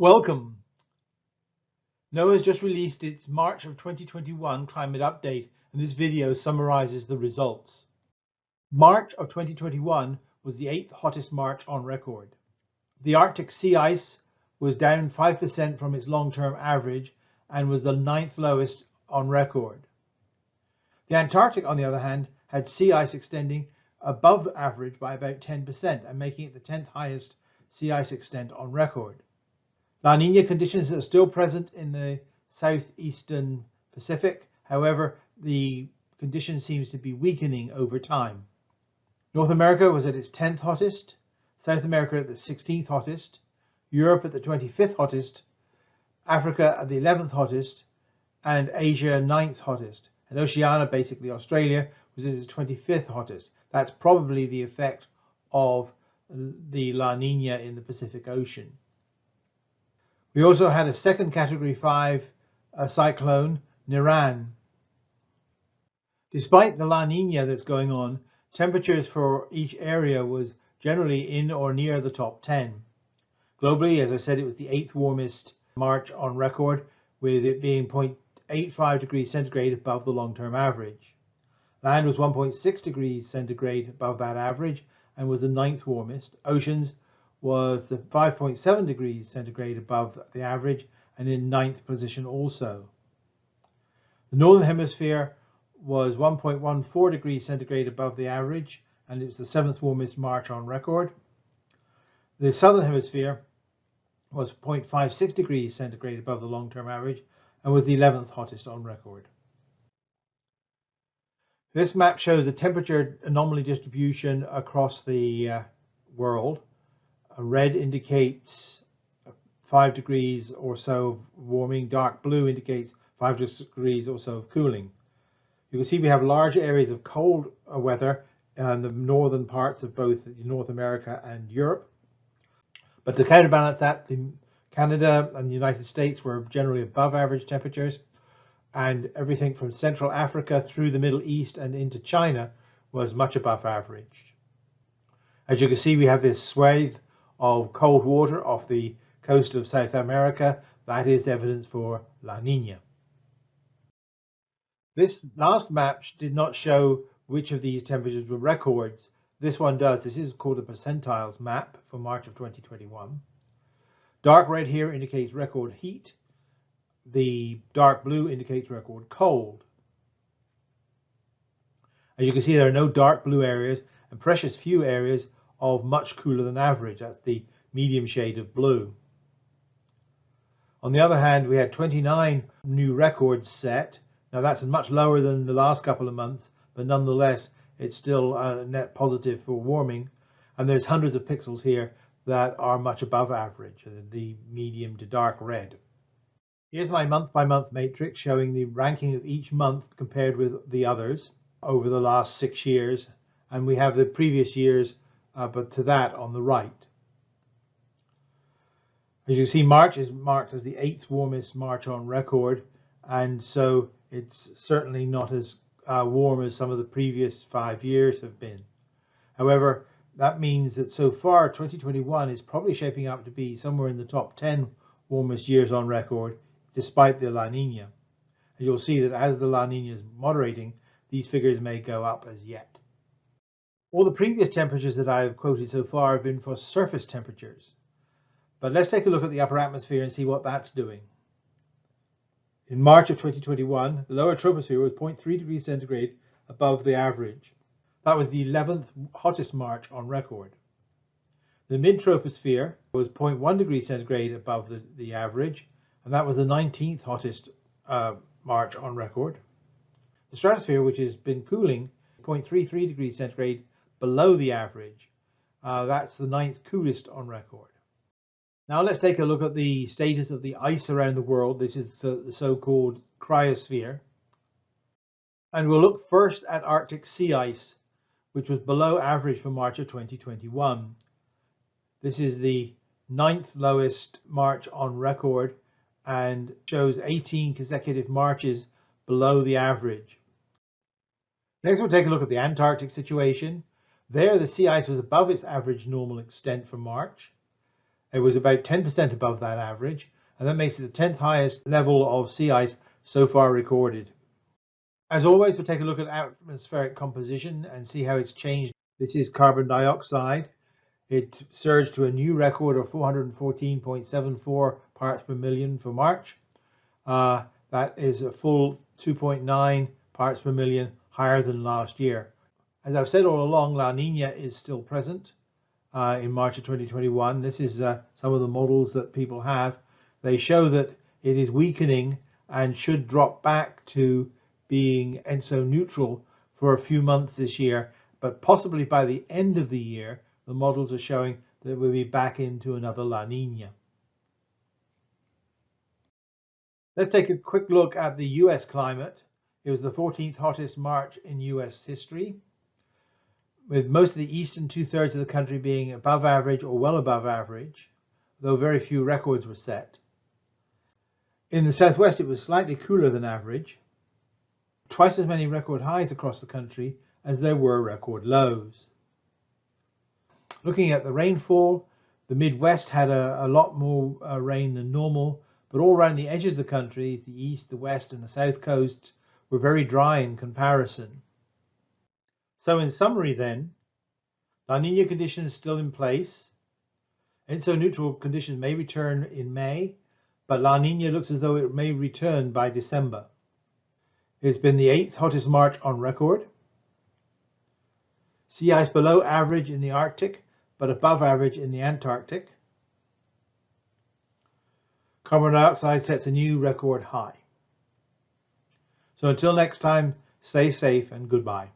Welcome. NOAA has just released its March of 2021 climate update, and this video summarizes the results. March of 2021 was the 8th hottest March on record. The Arctic sea ice was down 5% from its long-term average and was the 9th lowest on record. The Antarctic, on the other hand, had sea ice extending above average by about 10% and making it the 10th highest sea ice extent on record. La Nina conditions are still present in the southeastern Pacific. However, the condition seems to be weakening over time. North America was at its 10th hottest, South America at the 16th hottest, Europe at the 25th hottest, Africa at the 11th hottest, and Asia 9th hottest. And Oceania, basically Australia, was at its 25th hottest. That's probably the effect of the La Nina in the Pacific Ocean. We also had a second Category 5 cyclone, Niran. Despite the La Nina that's going on, temperatures for each area was generally in or near the top 10. Globally, as I said, it was the 8th warmest March on record, with it being 0.85 degrees centigrade above the long-term average. Land was 1.6 degrees centigrade above that average and was the 9th warmest. Oceans was the 5.7 degrees centigrade above the average and in 9th position also. The Northern Hemisphere was 1.14 degrees centigrade above the average and it was the 7th warmest March on record. The Southern Hemisphere was 0.56 degrees centigrade above the long-term average and was the 11th hottest on record. This map shows the temperature anomaly distribution across the world. Red indicates 5 degrees or so of warming. Dark blue indicates 5 degrees or so of cooling. You can see we have large areas of cold weather in the northern parts of both North America and Europe. But to counterbalance that, Canada and the United States were generally above average temperatures, and everything from Central Africa through the Middle East and into China was much above average. As you can see, we have this swathe of cold water off the coast of South America. That is evidence for La Nina. This last map did not show which of these temperatures were records. This one does. This is called the percentiles map for March of 2021. Dark red here indicates record heat. The dark blue indicates record cold. As you can see, there are no dark blue areas and precious few areas of much cooler than average. That's the medium shade of blue. On the other hand, we had 29 new records set. Now that's much lower than the last couple of months, but nonetheless, it's still a net positive for warming. And there's hundreds of pixels here that are much above average, the medium to dark red. Here's my month-by-month matrix showing the ranking of each month compared with the others over the last 6 years. And we have the previous years but to that on the right. As you see, March is marked as the 8th warmest March on record, and so it's certainly not as warm as some of the previous 5 years have been. However, that means that so far 2021 is probably shaping up to be somewhere in the top 10 warmest years on record, despite the La Nina. And you'll see that as the La Nina is moderating, these figures may go up as yet. All the previous temperatures that I've quoted so far have been for surface temperatures. But let's take a look at the upper atmosphere and see what that's doing. In March of 2021, the lower troposphere was 0.3 degrees centigrade above the average. That was the 11th hottest March on record. The mid-troposphere was 0.1 degrees centigrade above the average, and that was the 19th hottest March on record. The stratosphere, which has been cooling, 0.33 degrees centigrade below the average. That's the 9th coolest on record. Now let's take a look at the status of the ice around the world. This is the so-called cryosphere. And we'll look first at Arctic sea ice, which was below average for March of 2021. This is the 9th lowest March on record and shows 18 consecutive Marches below the average. Next, we'll take a look at the Antarctic situation. There, the sea ice was above its average normal extent for March. It was about 10% above that average, and that makes it the 10th highest level of sea ice so far recorded. As always, we'll take a look at atmospheric composition and see how it's changed. This is carbon dioxide. It surged to a new record of 414.74 parts per million for March. That is a full 2.9 parts per million higher than last year. As I've said all along, La Nina is still present in March of 2021. This is some of the models that people have. They show that it is weakening and should drop back to being ENSO neutral for a few months this year, but possibly by the end of the year, the models are showing that we'll be back into another La Nina. Let's take a quick look at the US climate. It was the 14th hottest March in US history, with most of the eastern 2/3 of the country being above average or well above average, though very few records were set. In the southwest, it was slightly cooler than average, twice as many record highs across the country as there were record lows. Looking at the rainfall, the Midwest had a lot more rain than normal, but all around the edges of the country, the east, the west, and the south coasts were very dry in comparison. So in summary then, La Nina conditions still in place. ENSO neutral conditions may return in May, but La Nina looks as though it may return by December. It's been the 8th hottest March on record. Sea ice below average in the Arctic, but above average in the Antarctic. Carbon dioxide sets a new record high. So until next time, stay safe and goodbye.